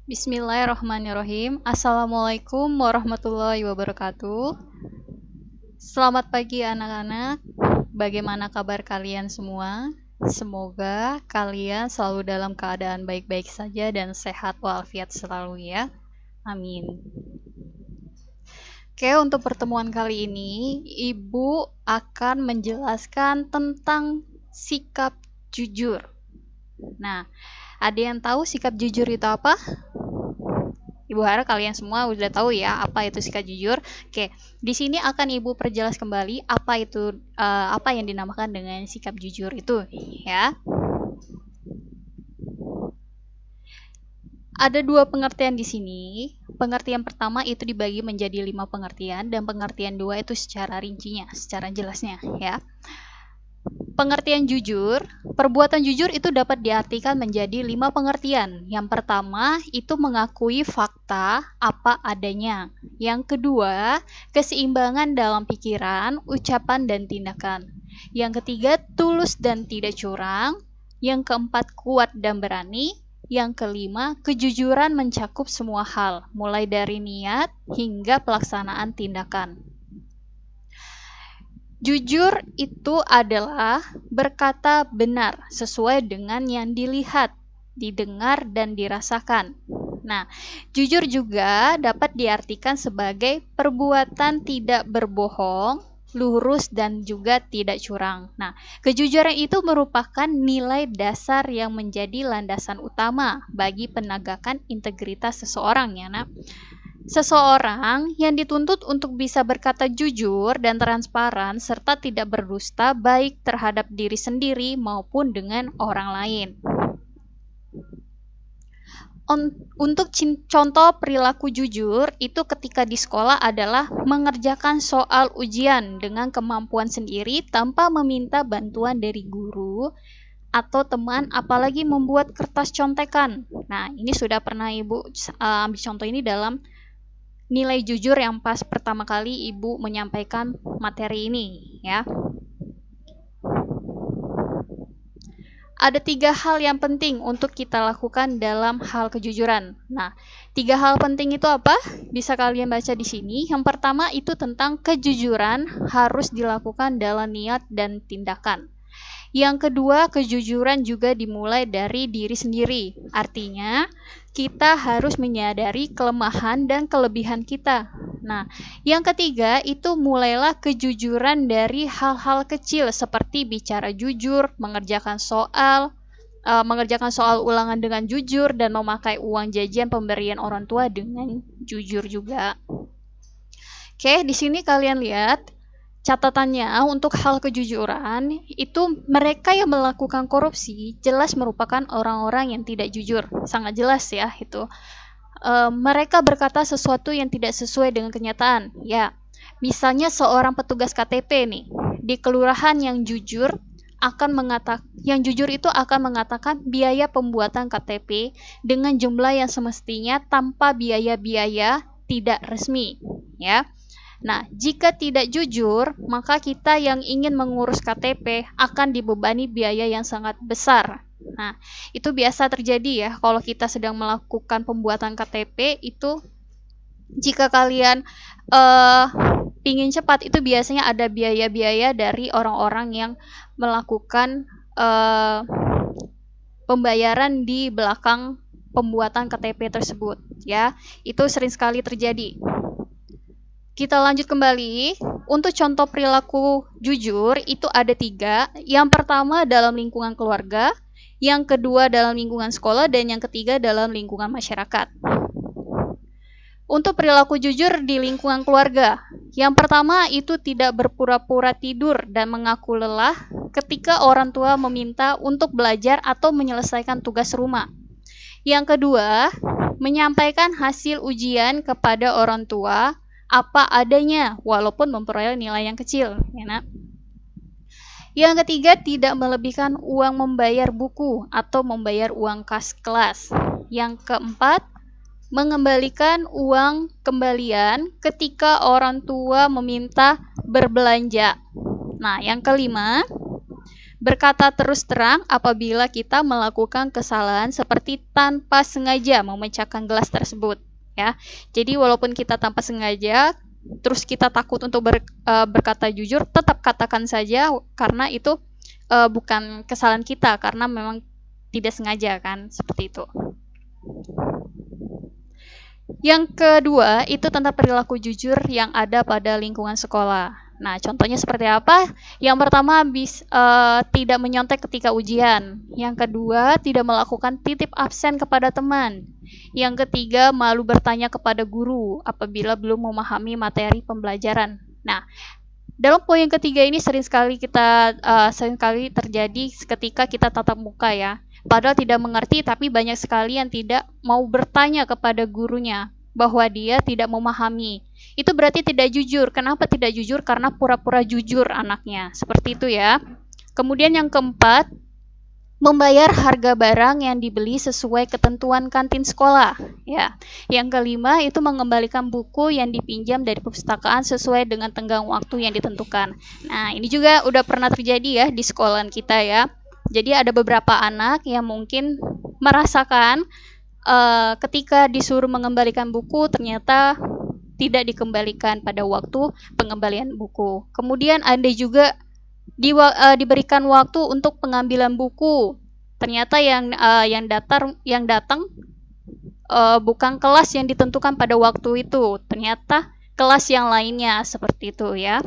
Bismillahirrahmanirrahim. Assalamualaikum warahmatullahi wabarakatuh. Selamat pagi anak-anak. Bagaimana kabar kalian semua? Semoga kalian selalu dalam keadaan baik-baik saja dan sehat walafiat selalu ya. Amin. Oke, untuk pertemuan kali ini, Ibu akan menjelaskan tentang sikap jujur. Nah, ada yang tahu sikap jujur itu apa? Ibu harap kalian semua udah tahu ya apa itu sikap jujur. Oke, di sini akan Ibu perjelas kembali apa itu apa yang dinamakan dengan sikap jujur itu ya. Ada dua pengertian di sini. Pengertian pertama itu dibagi menjadi 5 pengertian dan pengertian 2 itu secara rincinya, secara jelasnya ya. Pengertian jujur, perbuatan jujur itu dapat diartikan menjadi 5 pengertian. Yang pertama, itu mengakui fakta apa adanya. Yang kedua, keseimbangan dalam pikiran, ucapan, dan tindakan. Yang ketiga, tulus dan tidak curang. Yang keempat, kuat dan berani. Yang kelima, kejujuran mencakup semua hal, mulai dari niat hingga pelaksanaan tindakan. Jujur itu adalah berkata benar sesuai dengan yang dilihat, didengar, dan dirasakan. Nah, jujur juga dapat diartikan sebagai perbuatan tidak berbohong, lurus, dan juga tidak curang. Nah, kejujuran itu merupakan nilai dasar yang menjadi landasan utama bagi penegakan integritas seseorang ya, Nak. Seseorang yang dituntut untuk bisa berkata jujur dan transparan serta tidak berdusta baik terhadap diri sendiri maupun dengan orang lain. Untuk contoh perilaku jujur itu ketika di sekolah adalah mengerjakan soal ujian dengan kemampuan sendiri tanpa meminta bantuan dari guru atau teman, apalagi membuat kertas contekan. Nah, ini sudah pernah Ibu ambil contoh ini dalam nilai jujur yang pas pertama kali Ibu menyampaikan materi ini ya. Ada 3 hal yang penting untuk kita lakukan dalam hal kejujuran. Nah, 3 hal penting itu apa? Bisa kalian baca di sini. Yang pertama itu tentang kejujuran harus dilakukan dalam niat dan tindakan. Yang kedua, kejujuran juga dimulai dari diri sendiri. Artinya, kita harus menyadari kelemahan dan kelebihan kita. Nah, yang ketiga itu mulailah kejujuran dari hal-hal kecil seperti bicara jujur, mengerjakan soal ulangan dengan jujur, dan memakai uang jajan pemberian orang tua dengan jujur juga. Oke, di sini kalian lihat catatannya untuk hal kejujuran itu mereka yang melakukan korupsi jelas merupakan orang-orang yang tidak jujur, sangat jelas ya itu. Mereka berkata sesuatu yang tidak sesuai dengan kenyataan. Ya, misalnya seorang petugas KTP nih di kelurahan yang jujur itu akan mengatakan biaya pembuatan KTP dengan jumlah yang semestinya tanpa biaya-biaya tidak resmi, ya. Nah, jika tidak jujur, maka kita yang ingin mengurus KTP akan dibebani biaya yang sangat besar. Nah, itu biasa terjadi ya kalau kita sedang melakukan pembuatan KTP itu. Jika kalian ingin cepat, itu biasanya ada biaya-biaya dari orang-orang yang melakukan pembayaran di belakang pembuatan KTP tersebut ya. Itu sering sekali terjadi. Kita lanjut kembali. Untuk contoh perilaku jujur itu ada 3. Yang pertama dalam lingkungan keluarga, yang kedua dalam lingkungan sekolah, dan yang ketiga dalam lingkungan masyarakat. Untuk perilaku jujur di lingkungan keluarga, yang pertama itu tidak berpura-pura tidur dan mengaku lelah ketika orang tua meminta untuk belajar atau menyelesaikan tugas rumah. Yang kedua, menyampaikan hasil ujian kepada orang tua apa adanya walaupun memperoleh nilai yang kecil, ya Nak. Yang ketiga, tidak melebihkan uang membayar buku atau membayar uang kas kelas. Yang keempat, mengembalikan uang kembalian ketika orang tua meminta berbelanja. Nah, yang kelima, Berkata terus terang apabila kita melakukan kesalahan seperti tanpa sengaja memecahkan gelas tersebut, ya. Jadi walaupun kita tanpa sengaja, terus kita takut untuk berkata jujur, tetap katakan saja karena itu bukan kesalahan kita, karena memang tidak sengaja kan, seperti itu. Yang kedua itu tentang perilaku jujur yang ada pada lingkungan sekolah. Nah, contohnya seperti apa? Yang pertama, tidak menyontek ketika ujian. Yang kedua, tidak melakukan titip absen kepada teman. Yang ketiga, malu bertanya kepada guru apabila belum memahami materi pembelajaran. Nah, dalam poin ketiga ini sering sekali terjadi ketika kita tatap muka, ya. Padahal tidak mengerti, tapi banyak sekali yang tidak mau bertanya kepada gurunya bahwa dia tidak memahami. Itu berarti tidak jujur. Kenapa tidak jujur? Karena pura-pura jujur anaknya. Seperti itu, ya. Kemudian yang keempat, membayar harga barang yang dibeli sesuai ketentuan kantin sekolah, ya. Yang kelima itu mengembalikan buku yang dipinjam dari perpustakaan sesuai dengan tenggang waktu yang ditentukan. Nah, ini juga udah pernah terjadi ya di sekolahan kita, ya. Jadi ada beberapa anak yang mungkin merasakan ketika disuruh mengembalikan buku ternyata tidak dikembalikan pada waktu pengembalian buku. Kemudian ada juga diberikan waktu untuk pengambilan buku. Ternyata yang datang bukan kelas yang ditentukan pada waktu itu. Ternyata kelas yang lainnya, seperti itu, ya.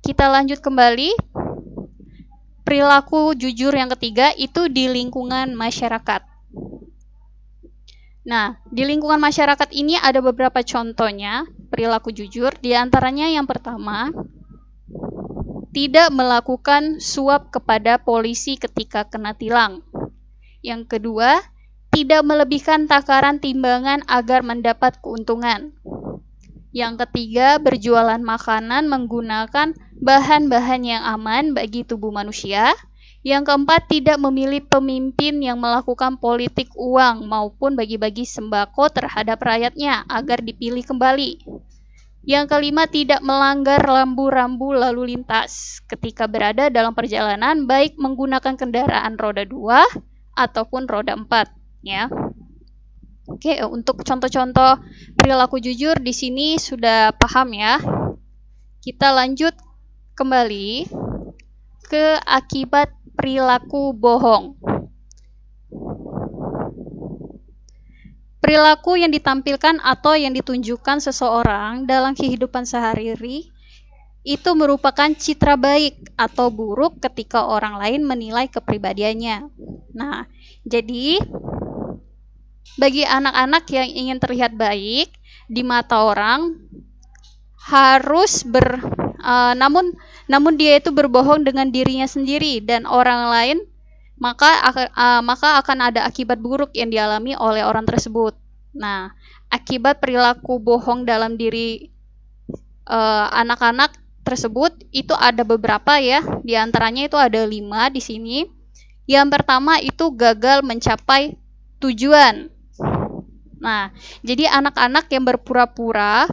Kita lanjut kembali. Perilaku jujur yang ketiga itu di lingkungan masyarakat. Nah, di lingkungan masyarakat ini ada beberapa contohnya perilaku jujur. Di antaranya yang pertama, tidak melakukan suap kepada polisi ketika kena tilang. Yang kedua, tidak melebihkan takaran timbangan agar mendapat keuntungan. Yang ketiga, berjualan makanan menggunakan bahan-bahan yang aman bagi tubuh manusia. Yang keempat, tidak memilih pemimpin yang melakukan politik uang maupun bagi-bagi sembako terhadap rakyatnya agar dipilih kembali. Yang kelima, tidak melanggar rambu-rambu lalu lintas ketika berada dalam perjalanan, baik menggunakan kendaraan roda 2 ataupun roda 4, ya. Oke, untuk contoh-contoh perilaku jujur di sini sudah paham, ya. Kita lanjut kembali ke akibat perilaku bohong. Perilaku yang ditampilkan atau yang ditunjukkan seseorang dalam kehidupan sehari-hari itu merupakan citra baik atau buruk ketika orang lain menilai kepribadiannya. Nah, jadi bagi anak-anak yang ingin terlihat baik di mata orang harus namun dia itu berbohong dengan dirinya sendiri dan orang lain, maka akan ada akibat buruk yang dialami oleh orang tersebut. Nah, akibat perilaku bohong dalam diri anak-anak tersebut itu ada beberapa, ya. Di antaranya itu ada 5 di sini. Yang pertama itu gagal mencapai tujuan. Nah, jadi anak-anak yang berpura-pura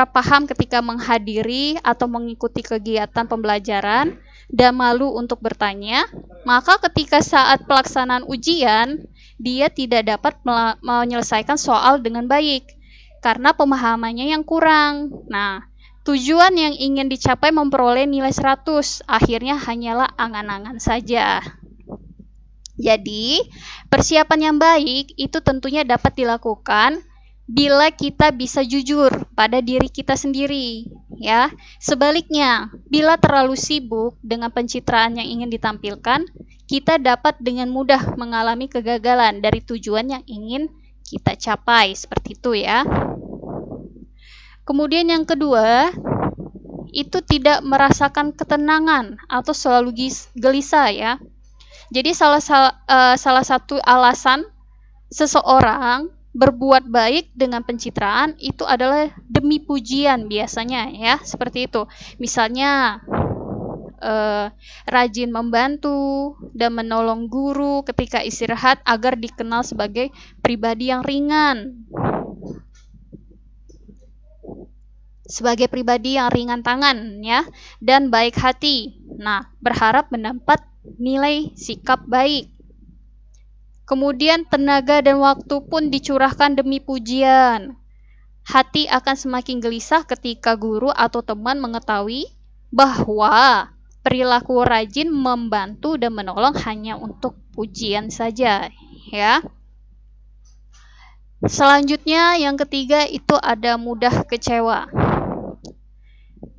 paham ketika menghadiri atau mengikuti kegiatan pembelajaran dan malu untuk bertanya, maka ketika saat pelaksanaan ujian, dia tidak dapat menyelesaikan soal dengan baik karena pemahamannya yang kurang. Nah, tujuan yang ingin dicapai memperoleh nilai 100, akhirnya hanyalah angan-angan saja. Jadi, persiapan yang baik itu tentunya dapat dilakukan bila kita bisa jujur pada diri kita sendiri, ya. Sebaliknya, bila terlalu sibuk dengan pencitraan yang ingin ditampilkan, kita dapat dengan mudah mengalami kegagalan dari tujuan yang ingin kita capai, seperti itu, ya. Kemudian yang kedua, itu tidak merasakan ketenangan atau selalu gelisah, ya. Jadi salah satu alasan seseorang berbuat baik dengan pencitraan itu adalah demi pujian biasanya, ya, seperti itu. Misalnya rajin membantu dan menolong guru ketika istirahat agar dikenal sebagai pribadi yang ringan. sebagai pribadi yang ringan tangan ya dan baik hati. Nah, berharap mendapat nilai sikap baik. Kemudian tenaga dan waktu pun dicurahkan demi pujian. Hati akan semakin gelisah ketika guru atau teman mengetahui bahwa perilaku rajin membantu dan menolong hanya untuk pujian saja, ya. Selanjutnya yang ketiga itu ada mudah kecewa.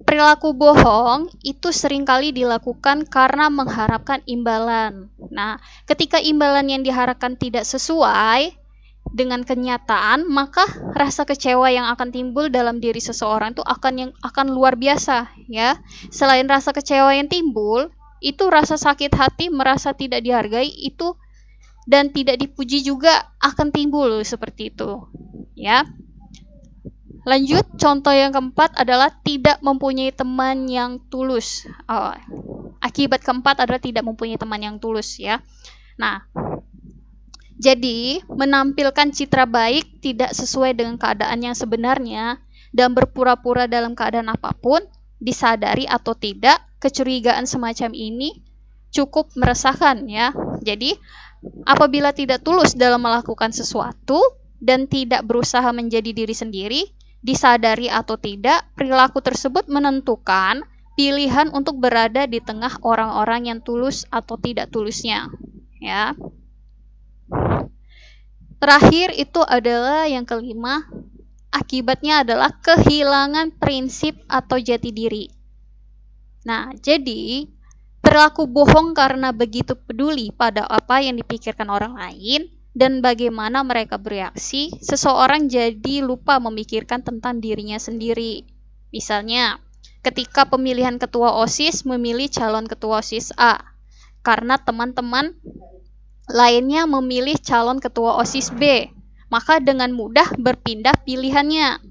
Perilaku bohong itu seringkali dilakukan karena mengharapkan imbalan. Nah, ketika imbalan yang diharapkan tidak sesuai dengan kenyataan, maka rasa kecewa yang akan timbul dalam diri seseorang itu akan luar biasa, ya. Selain rasa kecewa yang timbul, itu rasa sakit hati, merasa tidak dihargai itu dan tidak dipuji juga akan timbul seperti itu, ya. Lanjut, contoh yang keempat adalah tidak mempunyai teman yang tulus. Akibat keempat adalah tidak mempunyai teman yang tulus, ya. Nah, jadi menampilkan citra baik tidak sesuai dengan keadaan yang sebenarnya dan berpura-pura dalam keadaan apapun, disadari atau tidak, kecurigaan semacam ini cukup meresahkan, ya. Jadi, apabila tidak tulus dalam melakukan sesuatu dan tidak berusaha menjadi diri sendiri, disadari atau tidak, perilaku tersebut menentukan pilihan untuk berada di tengah orang-orang yang tulus atau tidak tulusnya, ya. Terakhir itu adalah yang kelima, akibatnya adalah kehilangan prinsip atau jati diri. Nah, jadi perilaku bohong karena begitu peduli pada apa yang dipikirkan orang lain dan bagaimana mereka bereaksi, seseorang jadi lupa memikirkan tentang dirinya sendiri. Misalnya, ketika pemilihan ketua OSIS memilih calon ketua OSIS A, karena teman-teman lainnya memilih calon ketua OSIS B, maka dengan mudah berpindah pilihannya.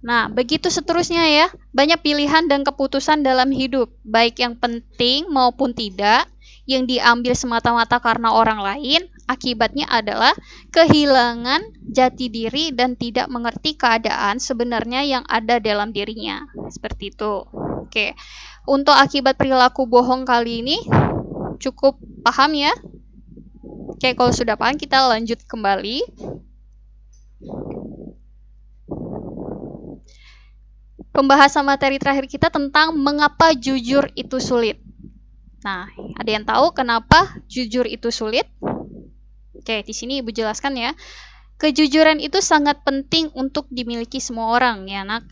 Nah, begitu seterusnya ya, banyak pilihan dan keputusan dalam hidup, baik yang penting maupun tidak, yang diambil semata-mata karena orang lain, akibatnya adalah kehilangan jati diri dan tidak mengerti keadaan sebenarnya yang ada dalam dirinya. Seperti itu. Oke, untuk akibat perilaku bohong kali ini cukup paham ya? Oke, kalau sudah paham kita lanjut kembali. Pembahasan materi terakhir kita tentang mengapa jujur itu sulit. Nah, ada yang tahu kenapa jujur itu sulit? Oke, di sini Ibu jelaskan ya. Kejujuran itu sangat penting untuk dimiliki semua orang, ya Nak.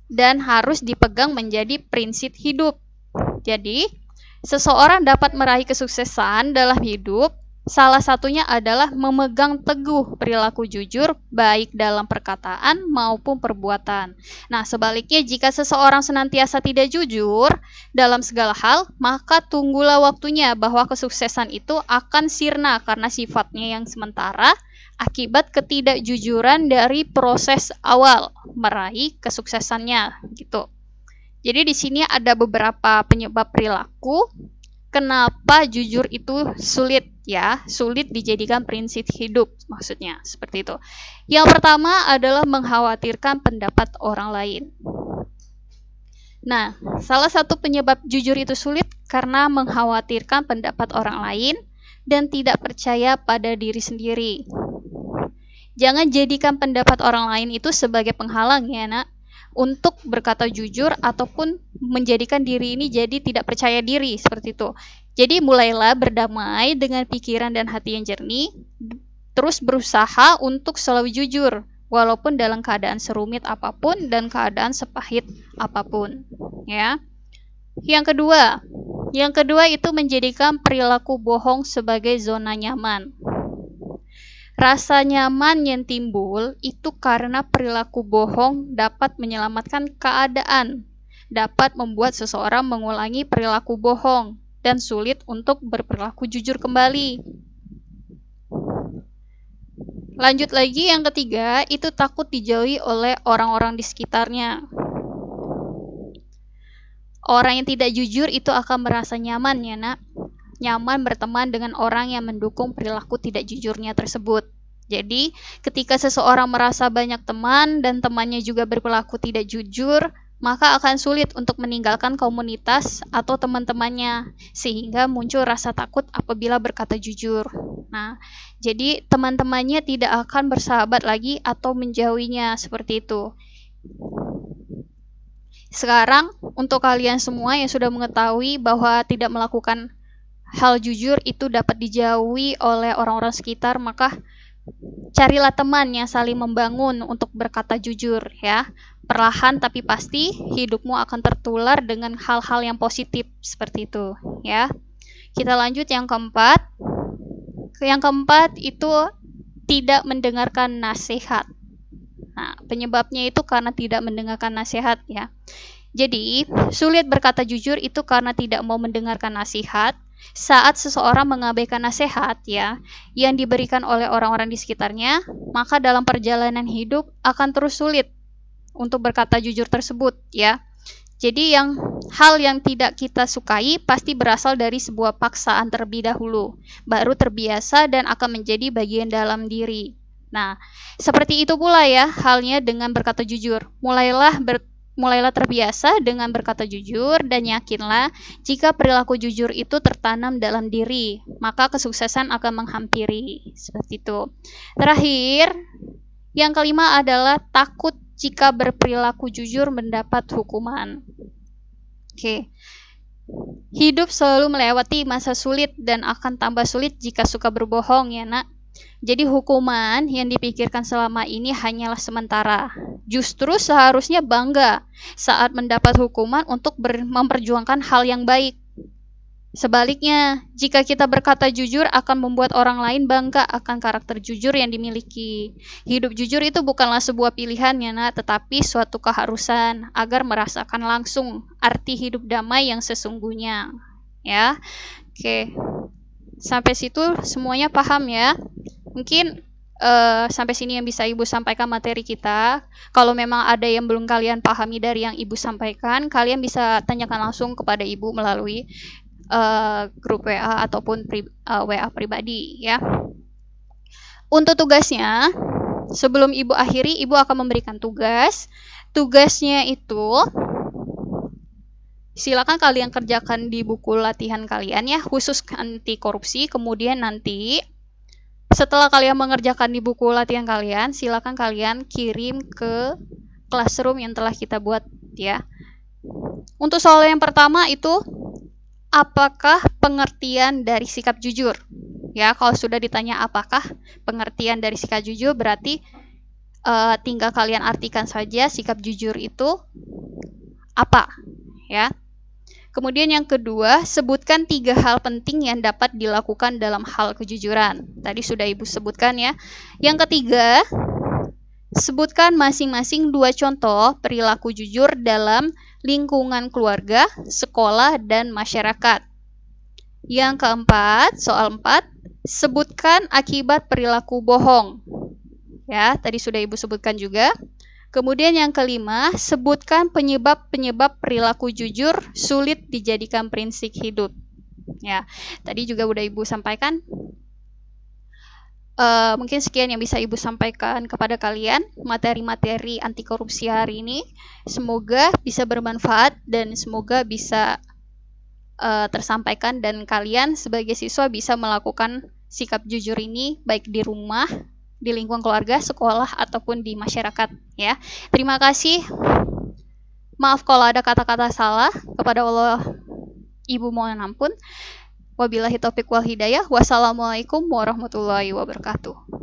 Dan harus dipegang menjadi prinsip hidup. Jadi, seseorang dapat meraih kesuksesan dalam hidup, salah satunya adalah memegang teguh perilaku jujur, baik dalam perkataan maupun perbuatan. Nah, sebaliknya jika seseorang senantiasa tidak jujur dalam segala hal, maka tunggulah waktunya bahwa kesuksesan itu akan sirna karena sifatnya yang sementara, akibat ketidakjujuran dari proses awal meraih kesuksesannya, gitu. Jadi di sini ada beberapa penyebab perilaku kenapa jujur itu sulit ya, sulit dijadikan prinsip hidup, maksudnya seperti itu. Yang pertama adalah mengkhawatirkan pendapat orang lain. Nah, salah satu penyebab jujur itu sulit karena mengkhawatirkan pendapat orang lain dan tidak percaya pada diri sendiri. Jangan jadikan pendapat orang lain itu sebagai penghalang ya, Nak, untuk berkata jujur ataupun menjadikan diri ini jadi tidak percaya diri, seperti itu. Jadi mulailah berdamai dengan pikiran dan hati yang jernih, terus berusaha untuk selalu jujur, walaupun dalam keadaan serumit apapun dan keadaan sepahit apapun, ya. Yang kedua itu menjadikan perilaku bohong sebagai zona nyaman. Rasa nyaman yang timbul itu karena perilaku bohong dapat menyelamatkan keadaan, dapat membuat seseorang mengulangi perilaku bohong, dan sulit untuk berperilaku jujur kembali. Lanjut lagi, yang ketiga, itu takut dijauhi oleh orang-orang di sekitarnya. Orang yang tidak jujur itu akan merasa nyaman ya, Nak. Nyaman berteman dengan orang yang mendukung perilaku tidak jujurnya tersebut. Jadi, ketika seseorang merasa banyak teman dan temannya juga berperilaku tidak jujur, maka akan sulit untuk meninggalkan komunitas atau teman-temannya, sehingga muncul rasa takut apabila berkata jujur. Nah, jadi teman-temannya tidak akan bersahabat lagi atau menjauhinya, seperti itu. Sekarang, untuk kalian semua yang sudah mengetahui bahwa tidak melakukan hal jujur itu dapat dijauhi oleh orang-orang sekitar, maka carilah teman yang saling membangun untuk berkata jujur ya. Perlahan tapi pasti hidupmu akan tertular dengan hal-hal yang positif seperti itu ya. Kita lanjut yang keempat. Yang keempat itu tidak mendengarkan nasihat. Nah, penyebabnya itu karena tidak mendengarkan nasihat ya. Jadi, sulit berkata jujur itu karena tidak mau mendengarkan nasihat. Saat seseorang mengabaikan nasihat ya yang diberikan oleh orang-orang di sekitarnya, maka dalam perjalanan hidup akan terus sulit untuk berkata jujur tersebut ya. Jadi hal yang tidak kita sukai pasti berasal dari sebuah paksaan terlebih dahulu, baru terbiasa dan akan menjadi bagian dalam diri. Nah, seperti itu pula ya halnya dengan berkata jujur. Mulailah terbiasa dengan berkata jujur dan yakinlah jika perilaku jujur itu tertanam dalam diri, maka kesuksesan akan menghampiri. Seperti itu. Terakhir, yang kelima adalah takut jika berperilaku jujur mendapat hukuman. Oke. Hidup selalu melewati masa sulit dan akan tambah sulit jika suka berbohong ya nak. Jadi hukuman yang dipikirkan selama ini hanyalah sementara. Justru seharusnya bangga saat mendapat hukuman untuk memperjuangkan hal yang baik. Sebaliknya, jika kita berkata jujur akan membuat orang lain bangga akan karakter jujur yang dimiliki. Hidup jujur itu bukanlah sebuah pilihan ya nak, tetapi suatu keharusan agar merasakan langsung arti hidup damai yang sesungguhnya. Ya, oke. Sampai situ semuanya paham ya. Mungkin sampai sini yang bisa Ibu sampaikan materi kita. Kalau memang ada yang belum kalian pahami dari yang Ibu sampaikan, kalian bisa tanyakan langsung kepada Ibu melalui grup WA ataupun WA pribadi ya. Untuk tugasnya, sebelum Ibu akhiri, Ibu akan memberikan tugas. Tugasnya itu silakan kalian kerjakan di buku latihan kalian ya, khusus anti korupsi. Kemudian nanti setelah kalian mengerjakan di buku latihan kalian, silakan kalian kirim ke classroom yang telah kita buat ya. Untuk soal yang pertama itu, apakah pengertian dari sikap jujur? Ya, kalau sudah ditanya apakah pengertian dari sikap jujur, berarti tinggal kalian artikan saja sikap jujur itu apa ya. Kemudian yang kedua, sebutkan 3 hal penting yang dapat dilakukan dalam hal kejujuran. Tadi sudah Ibu sebutkan ya. Yang ketiga, sebutkan masing-masing 2 contoh perilaku jujur dalam lingkungan keluarga, sekolah, dan masyarakat. Yang keempat, soal 4, sebutkan akibat perilaku bohong. Ya, tadi sudah Ibu sebutkan juga. Kemudian yang kelima, sebutkan penyebab-penyebab perilaku jujur sulit dijadikan prinsip hidup. Ya, tadi juga udah Ibu sampaikan. Mungkin sekian yang bisa Ibu sampaikan kepada kalian materi-materi anti korupsi hari ini. Semoga bisa bermanfaat dan semoga bisa tersampaikan dan kalian sebagai siswa bisa melakukan sikap jujur ini baik di rumah, di lingkungan keluarga, sekolah, ataupun di masyarakat ya. Terima kasih. Maaf kalau ada kata-kata salah. Kepada Allah Ibu mohon ampun. Wabillahi taufiq wal hidayah. Wassalamualaikum warahmatullahi wabarakatuh.